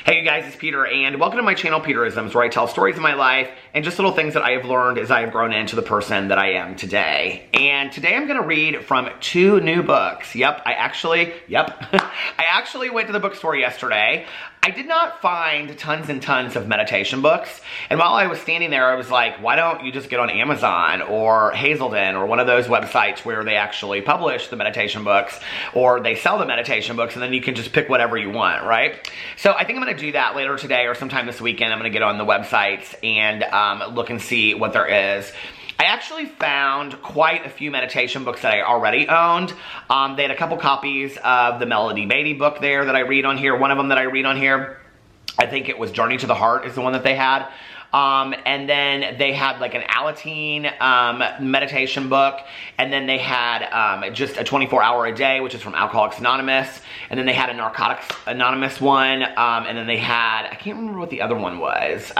Hey you guys, it's Peter and welcome to my channel Peterisms, where I tell stories of my life and just little things that I have learned as I have grown into the person that I am today. And today I'm going to read from 2 new books. I actually went to the bookstore yesterday. I did not find tons and tons of meditation books, and while I was standing there I was like, why don't you just get on Amazon or Hazelden or one of those websites where they actually publish the meditation books or they sell the meditation books and then you can just pick whatever you want, right? So I think I'm going to do that later today or sometime this weekend. I'm going to get on the websites and look and see what there is. I actually found quite a few meditation books that I already owned. They had a couple copies of the Melody Beatty book there that I read on here. One of them that I read on here, I think it was Journey to the Heart is the one that they had. And then they had like an Alateen meditation book, and then they had just a 24-hour a day, which is from Alcoholics Anonymous, and then they had a Narcotics Anonymous one, and then they had, I can't remember what the other one was.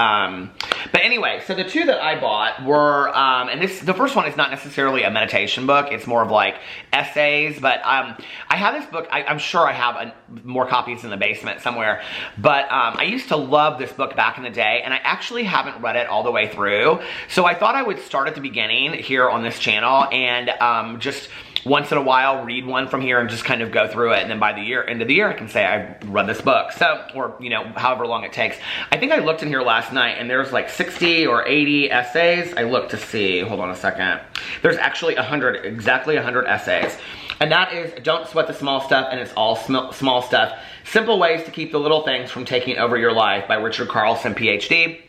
But anyway, so the 2 that I bought were, and the first one is not necessarily a meditation book, it's more of like essays, but I have this book, I'm sure I have more copies in the basement somewhere, but I used to love this book back in the day, and I actually haven't read it all the way through, so I thought I would start at the beginning here on this channel and just once in a while read one from here and just kind of go through it, and then by the end of the year I can say I've read this book. So, or you know, however long it takes. I think I looked in here last night and there's like 60 or 80 essays. I looked to see, hold on a second. There's actually 100, exactly 100 essays. And that is Don't Sweat the Small Stuff, and it's all small stuff. Simple Ways to Keep the Little Things from Taking Over Your Life by Richard Carlson, PhD.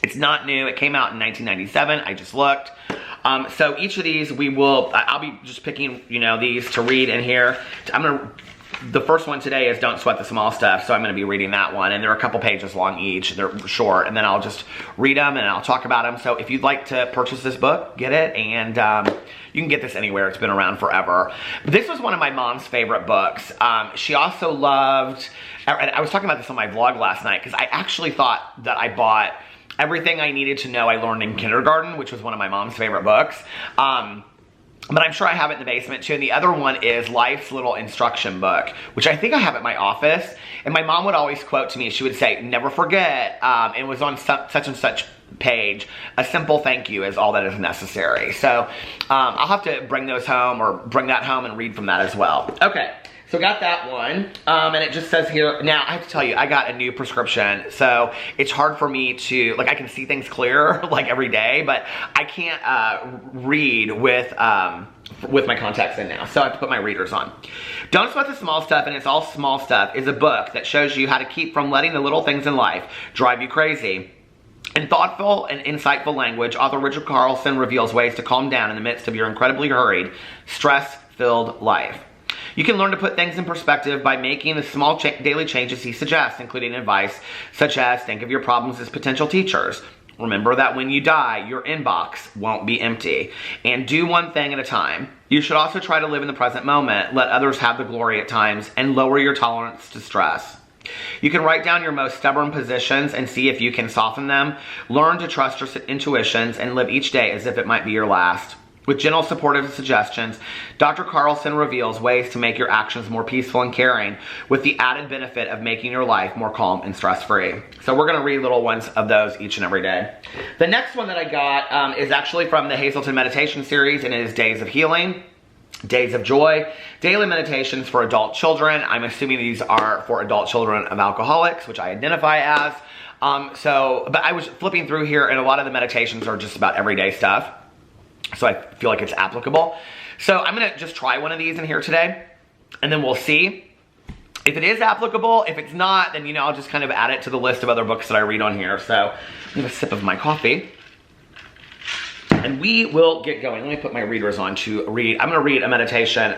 It's not new, it came out in 1997, I just looked. So each of these I'll be just picking, you know, these to read in here. The first one today is Don't Sweat the Small Stuff, so I'm gonna be reading that one, and they're a couple pages long each, they're short, and then I'll just read them and I'll talk about them. So if you'd like to purchase this book, get it, and you can get this anywhere, it's been around forever. This was one of my mom's favorite books. She also loved, and I was talking about this on my vlog last night, because I actually thought that I bought Everything I Needed to Know I Learned in Kindergarten, which was one of my mom's favorite books. But I'm sure I have it in the basement too. And the other one is Life's Little Instruction Book, which I think I have at my office. And my mom would always quote to me, she would say, never forget, it was on such and such page, a simple thank you is all that is necessary. So I'll have to bring those home, or bring that home and read from that as well. Okay. So got that one, and it just says here, now I have to tell you, I got a new prescription, so it's hard for me to, like, I can see things clearer, like, every day, but I can't read with my contacts in now, so I have to put my readers on. Don't Sweat the Small Stuff, and It's All Small Stuff is a book that shows you how to keep from letting the little things in life drive you crazy. In thoughtful and insightful language, author Richard Carlson reveals ways to calm down in the midst of your incredibly hurried, stress-filled life. You can learn to put things in perspective by making the small daily changes he suggests, including advice such as think of your problems as potential teachers. Remember that when you die, your inbox won't be empty. And do one thing at a time. You should also try to live in the present moment, let others have the glory at times, and lower your tolerance to stress. You can write down your most stubborn positions and see if you can soften them. Learn to trust your intuitions and live each day as if it might be your last. With gentle, supportive suggestions, Dr. Carlson reveals ways to make your actions more peaceful and caring, with the added benefit of making your life more calm and stress-free. So we're going to read little ones of those each and every day. The next one that I got is actually from the Hazelden Meditation series, and it is Days of Healing, Days of Joy, Daily Meditations for Adult Children. I'm assuming these are for adult children of alcoholics, which I identify as. But I was flipping through here, and a lot of the meditations are just about everyday stuff. So I feel like it's applicable. So I'm going to just try one of these in here today, and then we'll see if it is applicable. If it's not, then, you know, I'll just kind of add it to the list of other books that I read on here. So I'm going to sip of my coffee, and we will get going. Let me put my readers on to read. I'm going to read a meditation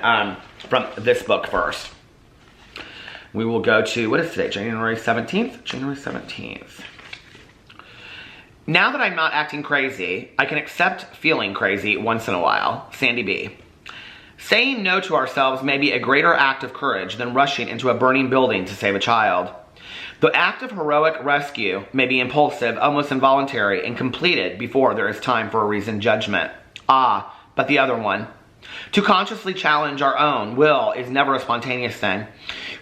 from this book first. We will go to, what is today, January 17th? January 17th. Now that I'm not acting crazy, I can accept feeling crazy once in a while. Sandy B. Saying no to ourselves may be a greater act of courage than rushing into a burning building to save a child. The act of heroic rescue may be impulsive, almost involuntary, and completed before there is time for a reasoned judgment. Ah, but the other one. To consciously challenge our own will is never a spontaneous thing.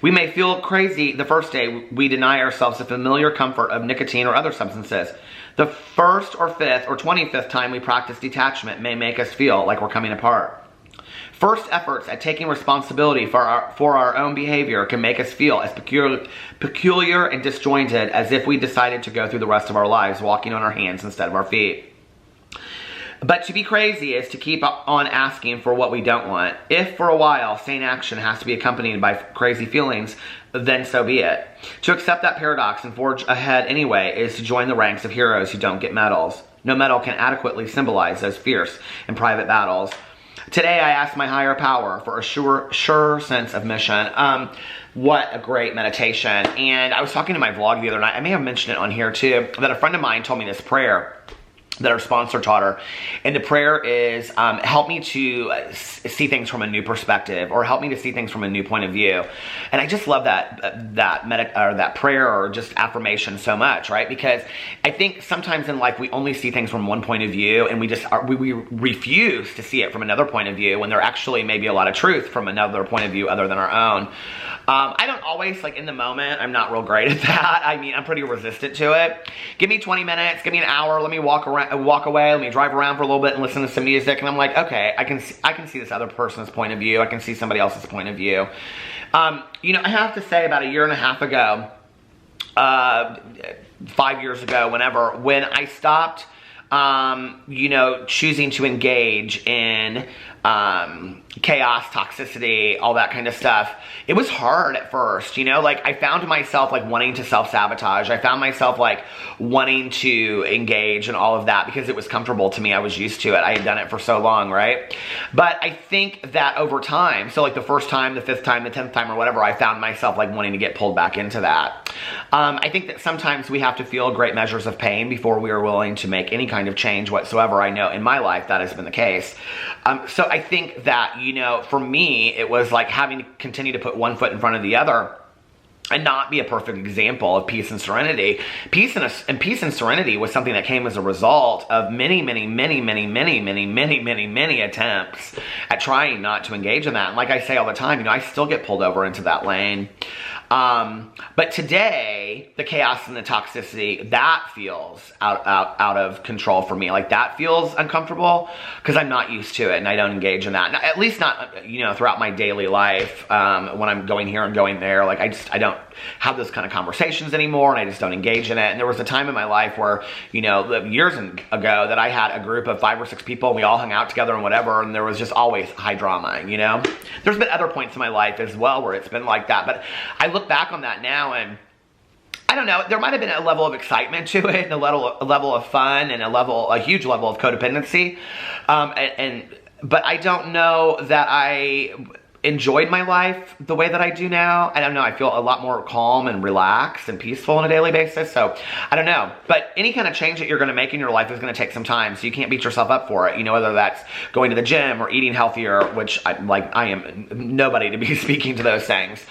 We may feel crazy the first day we deny ourselves the familiar comfort of nicotine or other substances. The first or fifth or 25th time we practice detachment may make us feel like we're coming apart. First efforts at taking responsibility for our own behavior can make us feel as peculiar and disjointed as if we decided to go through the rest of our lives walking on our hands instead of our feet. But to be crazy is to keep on asking for what we don't want. If for a while sane action has to be accompanied by crazy feelings, then so be it. To accept that paradox and forge ahead anyway is to join the ranks of heroes who don't get medals. No medal can adequately symbolize those fierce and private battles. Today I ask my higher power for a sure sense of mission. What a great meditation. And I was talking to my vlog the other night, I may have mentioned it on here too, that a friend of mine told me this prayer that our sponsor taught her. And the prayer is, help me to see things from a new perspective, or help me to see things from a new point of view. And I just love that prayer or just affirmation so much, right? Because I think sometimes in life we only see things from one point of view, and we refuse to see it from another point of view when there actually may be a lot of truth from another point of view other than our own. I don't always, like in the moment, I'm not real great at that. I mean, I'm pretty resistant to it. Give me 20 minutes, give me an hour, let me walk away, let me drive around for a little bit and listen to some music, and I'm like, okay, I can see this other person's point of view, I can see somebody else's point of view. You know, I have to say about a year and a half ago, 5 years ago, when I stopped, you know, choosing to engage in chaos, toxicity, all that kind of stuff, it was hard at first, you know, like I found myself like wanting to self-sabotage. I found myself like wanting to engage in all of that because it was comfortable to me. I was used to it. I had done it for so long, right? But I think that over time, so like the first time, the fifth time, the 10th time or whatever, I found myself like wanting to get pulled back into that. I think that sometimes we have to feel great measures of pain before we are willing to make any kind of change whatsoever. I know in my life that has been the case. So I think that, you know, for me, it was like having to continue to put one foot in front of the other and not be a perfect example of peace and serenity. Peace and serenity was something that came as a result of many attempts at trying not to engage in that. And like I say all the time, you know, I still get pulled over into that lane. But today, the chaos and the toxicity, that feels out of control for me. Like that feels uncomfortable because I'm not used to it and I don't engage in that. At least not, you know, throughout my daily life, when I'm going here and going there. Like I don't have those kind of conversations anymore, and I just don't engage in it. And there was a time in my life where, you know, years ago that I had a group of 5 or 6 people and we all hung out together and whatever, and there was just always high drama, you know? There's been other points in my life as well where it's been like that, but I look back on that now and I don't know, there might have been a level of excitement to it and a level of fun and a huge level of codependency. But I don't know that I enjoyed my life the way that I do now. I don't know, I feel a lot more calm and relaxed and peaceful on a daily basis. So I don't know, but any kind of change that you're going to make in your life is going to take some time, so you can't beat yourself up for it, you know, whether that's going to the gym or eating healthier, which I am nobody to be speaking to those things,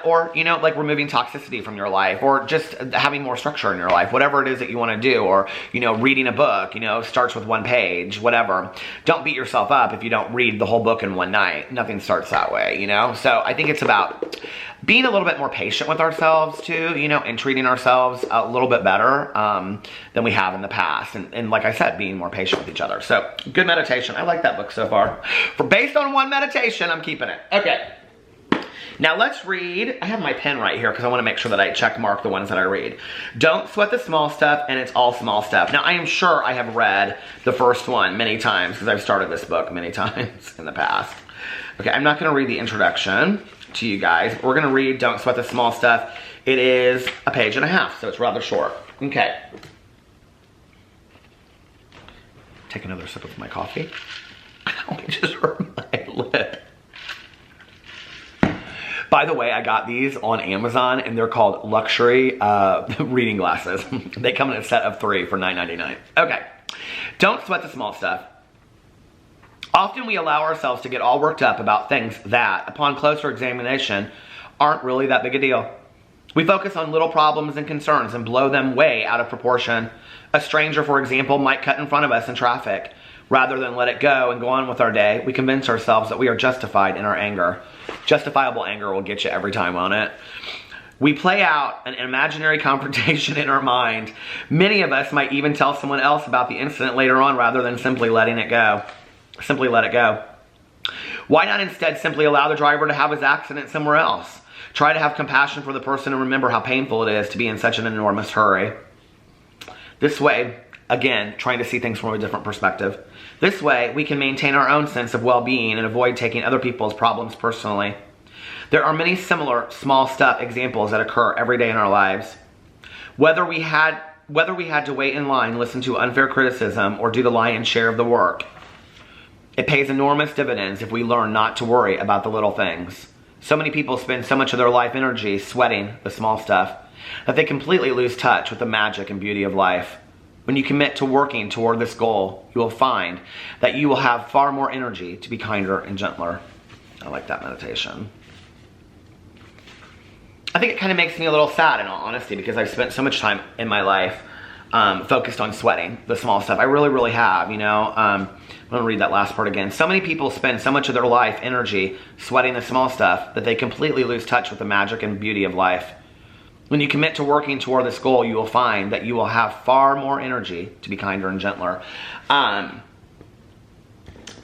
or you know, like removing toxicity from your life, or just having more structure in your life, whatever it is that you want to do, or you know, reading a book, you know, starts with 1 page, whatever. Don't beat yourself up if you don't read the whole book in one night. Nothing starts that way, you know? So I think it's about being a little bit more patient with ourselves too, you know, and treating ourselves a little bit better than we have in the past. And like I said, being more patient with each other. So good meditation. I like that book so far. Based on one meditation, I'm keeping it. Okay. Now let's read, I have my pen right here because I want to make sure that I check mark the ones that I read. Don't sweat the small stuff, and it's all small stuff. Now I am sure I have read the first one many times because I've started this book many times in the past. Okay, I'm not going to read the introduction to you guys. We're going to read Don't Sweat the Small Stuff. It is a page and a half, so it's rather short. Okay. Take another sip of my coffee. I just hurt my lip. By the way, I got these on Amazon, and they're called luxury reading glasses. They come in a set of 3 for $9.99. Okay. Don't sweat the small stuff. Often we allow ourselves to get all worked up about things that, upon closer examination, aren't really that big a deal. We focus on little problems and concerns and blow them way out of proportion. A stranger, for example, might cut in front of us in traffic. Rather than let it go and go on with our day, we convince ourselves that we are justified in our anger. Justifiable anger will get you every time, won't it? We play out an imaginary confrontation in our mind. Many of us might even tell someone else about the incident later on rather than simply letting it go. Simply let it go. Why not instead simply allow the driver to have his accident somewhere else? Try to have compassion for the person and remember how painful it is to be in such an enormous hurry. This way, again, trying to see things from a different perspective. This way, we can maintain our own sense of well-being and avoid taking other people's problems personally. There are many similar small stuff examples that occur every day in our lives. Whether we had to wait in line, listen to unfair criticism, or do the lion's share of the work, it pays enormous dividends if we learn not to worry about the little things. So many people spend so much of their life energy sweating the small stuff that they completely lose touch with the magic and beauty of life. When you commit to working toward this goal, you will find that you will have far more energy to be kinder and gentler. I like that meditation. I think it kind of makes me a little sad, in all honesty, because I've spent so much time in my life focused on sweating the small stuff. I really, really have, you know. I'm going to read that last part again. So many people spend so much of their life energy sweating the small stuff that they completely lose touch with the magic and beauty of life. When you commit to working toward this goal, you will find that you will have far more energy to be kinder and gentler.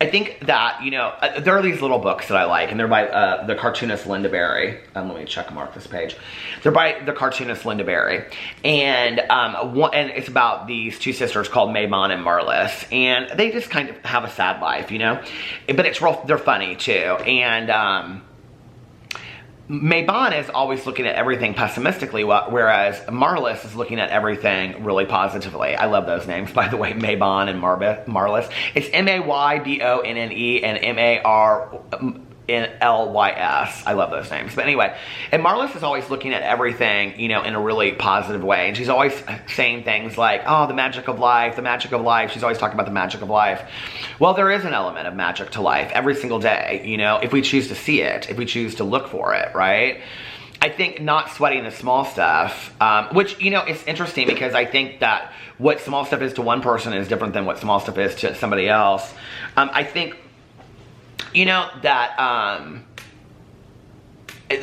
I think that, you know, there are these little books that I like, and they're by the cartoonist Linda Berry. Let me check mark this page. They're by the cartoonist Linda Berry, and and it's about these two sisters called Monn and Marlis, and they just kind of have a sad life, you know, but it's real. They're funny too, and Monn is always looking at everything pessimistically, whereas Marlis is looking at everything really positively. I love those names, by the way, Monn and Marlis. It's M-A-Y-B-O-N-N-E and M-A-R-L-Y-S. I love those names. But anyway, and Marlis is always looking at everything, you know, in a really positive way. And she's always saying things like, oh, the magic of life, the magic of life. She's always talking about the magic of life. Well, there is an element of magic to life every single day, you know, if we choose to see it, if we choose to look for it, right? I think not sweating the small stuff, which, you know, it's interesting because I think that what small stuff is to one person is different than what small stuff is to somebody else. I think, you know, that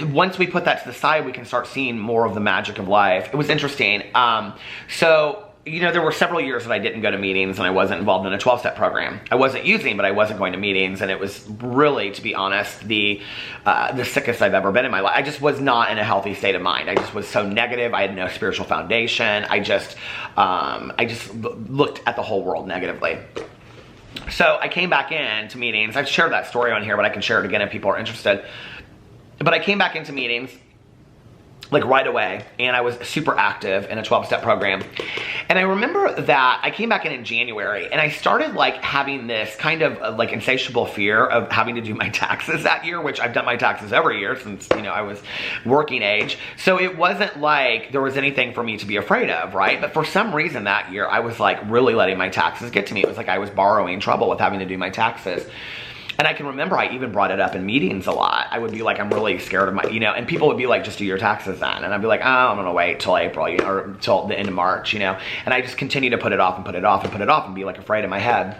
once we put that to the side, we can start seeing more of the magic of life. It was interesting. So, you know, there were several years that I didn't go to meetings and I wasn't involved in a 12-step program. I wasn't using, but I wasn't going to meetings, and it was really, to be honest, the sickest I've ever been in my life. I just was not in a healthy state of mind. I just was so negative. I had no spiritual foundation. I just looked at the whole world negatively. So I came back into meetings. I've shared that story on here, but I can share it again if people are interested. But I came back into meetings like right away, and I was super active in a 12-step program. And I remember that I came back in January, and I started like having this kind of like insatiable fear of having to do my taxes that year, which I've done my taxes every year since, you know, I was working age. So it wasn't like there was anything for me to be afraid of, right? But for some reason that year, I was like really letting my taxes get to me. It was like I was borrowing trouble with having to do my taxes. And I can remember I even brought it up in meetings a lot. I would be like, I'm really scared of my, you know, and people would be like, just do your taxes then. And I'd be like, oh, I'm gonna wait till April, you know, or till the end of March, you know. And I just continue to put it off and put it off and put it off and be like afraid in my head.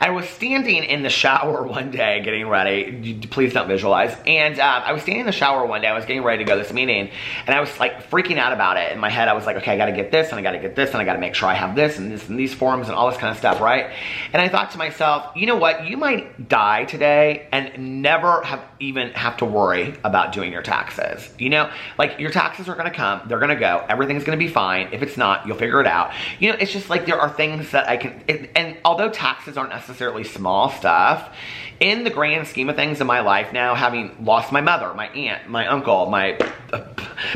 I was standing in the shower one day getting ready. Please don't visualize. And I was standing in the shower one day. I was getting ready to go to this meeting. And I was like freaking out about it. In my head, I was like, okay, I got to get this and I got to get this and I got to make sure I have this and these forms and all this kind of stuff, right? And I thought to myself, you know what? You might die today and never even have to worry about doing your taxes. You know, like your taxes are going to come. They're going to go. Everything's going to be fine. If it's not, you'll figure it out. You know, it's just like there are things that I can, and although taxes aren't necessarily small stuff, in the grand scheme of things in my life now, having lost my mother, my aunt, my uncle, my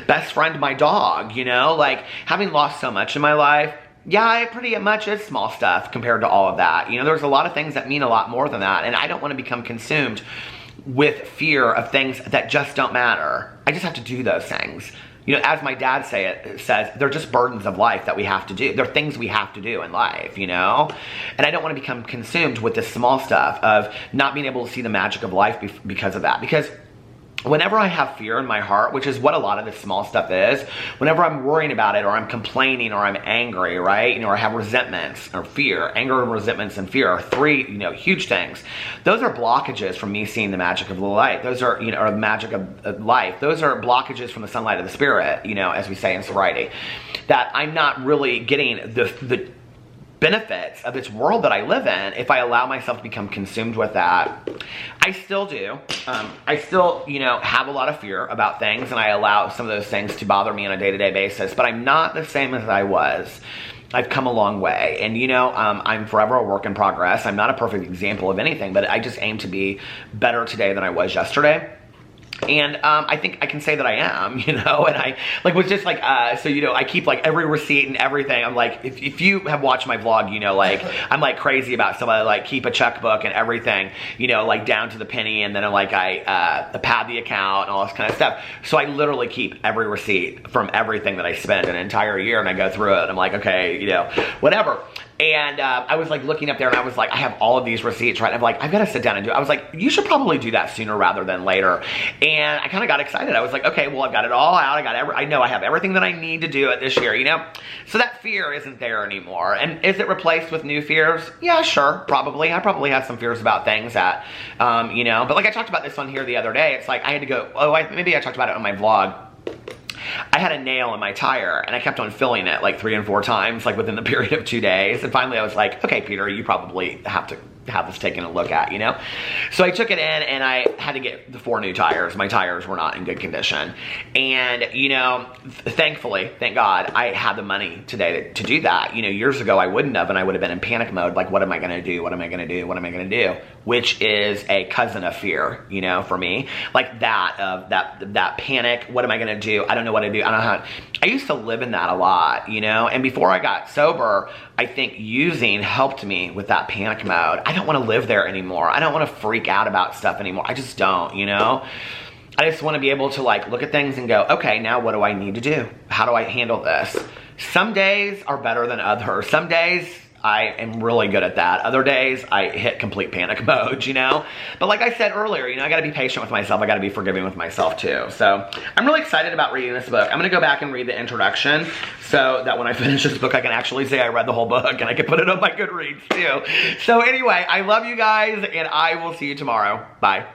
best friend, my dog, you know, like having lost so much in my life, yeah, it pretty much is small stuff compared to all of that. You know, there's a lot of things that mean a lot more than that, and I don't want to become consumed with fear of things that just don't matter. I just have to do those things. You know, as my dad says, they're just burdens of life that we have to do. They're things we have to do in life, you know? And I don't want to become consumed with this small stuff of not being able to see the magic of life because of that. Because whenever I have fear in my heart, which is what a lot of this small stuff is, whenever I'm worrying about it, or I'm complaining, or I'm angry, right? You know, or I have resentments or fear. Anger, resentments, and fear are three, you know, huge things. Those are blockages from me seeing the magic of the light. Those are, you know, or the magic of life. Those are blockages from the sunlight of the spirit, you know, as we say in sobriety. That I'm not really getting the benefits of this world that I live in if I allow myself to become consumed with that. I still do. I still, you know, have a lot of fear about things, and I allow some of those things to bother me on a day-to-day basis, but I'm not the same as I was. I've come a long way, and you know, I'm forever a work in progress. I'm not a perfect example of anything, but I just aim to be better today than I was yesterday. And I think I can say that I am, you know, and I like was just like, so, you know, I keep like every receipt and everything. I'm like, if you have watched my vlog, you know, like I'm like crazy about stuff. I like keep a checkbook and everything, you know, like down to the penny. And then I'm like, I pad the account and all this kind of stuff. So I literally keep every receipt from everything that I spend an entire year, and I go through it. I'm like, okay, you know, whatever. And I was like looking up there, and I was like, I have all of these receipts, right? I'm like, I've got to sit down and do it. I was like, you should probably do that sooner rather than later. And I kind of got excited. I was like, okay, well, I've got it all out. I know I have everything that I need to do it this year, you know? So that fear isn't there anymore. And is it replaced with new fears? Yeah, sure, probably. I probably have some fears about things that, you know, but like I talked about this one here the other day. It's like I had to go, maybe I talked about it on my vlog. I had a nail in my tire, and I kept on filling it like 3 and 4 times, like within the period of 2 days. And finally I was like, okay, Peter, you probably have to have this taken a look at, you know? So I took it in, and I had to get the 4 new tires. My tires were not in good condition. And, you know, thankfully, thank God, I had the money today to do that. You know, years ago I wouldn't have, and I would have been in panic mode, like, what am I gonna do? What am I gonna do? What am I gonna do? Which is a cousin of fear, you know, for me. Like that panic, what am I gonna do? I don't know what to do. I don't know how. I used to live in that a lot, you know? And before I got sober, I think using helped me with that panic mode. I don't want to live there anymore. I don't want to freak out about stuff anymore. I just don't, you know? I just want to be able to like look at things and go, okay, now what do I need to do? How do I handle this? Some days are better than others. Some days I am really good at that. Other days I hit complete panic mode, you know? But like I said earlier, you know, I gotta be patient with myself. I gotta be forgiving with myself too. So I'm really excited about reading this book. I'm gonna go back and read the introduction so that when I finish this book, I can actually say I read the whole book, and I can put it on my Goodreads too. So anyway, I love you guys, and I will see you tomorrow. Bye.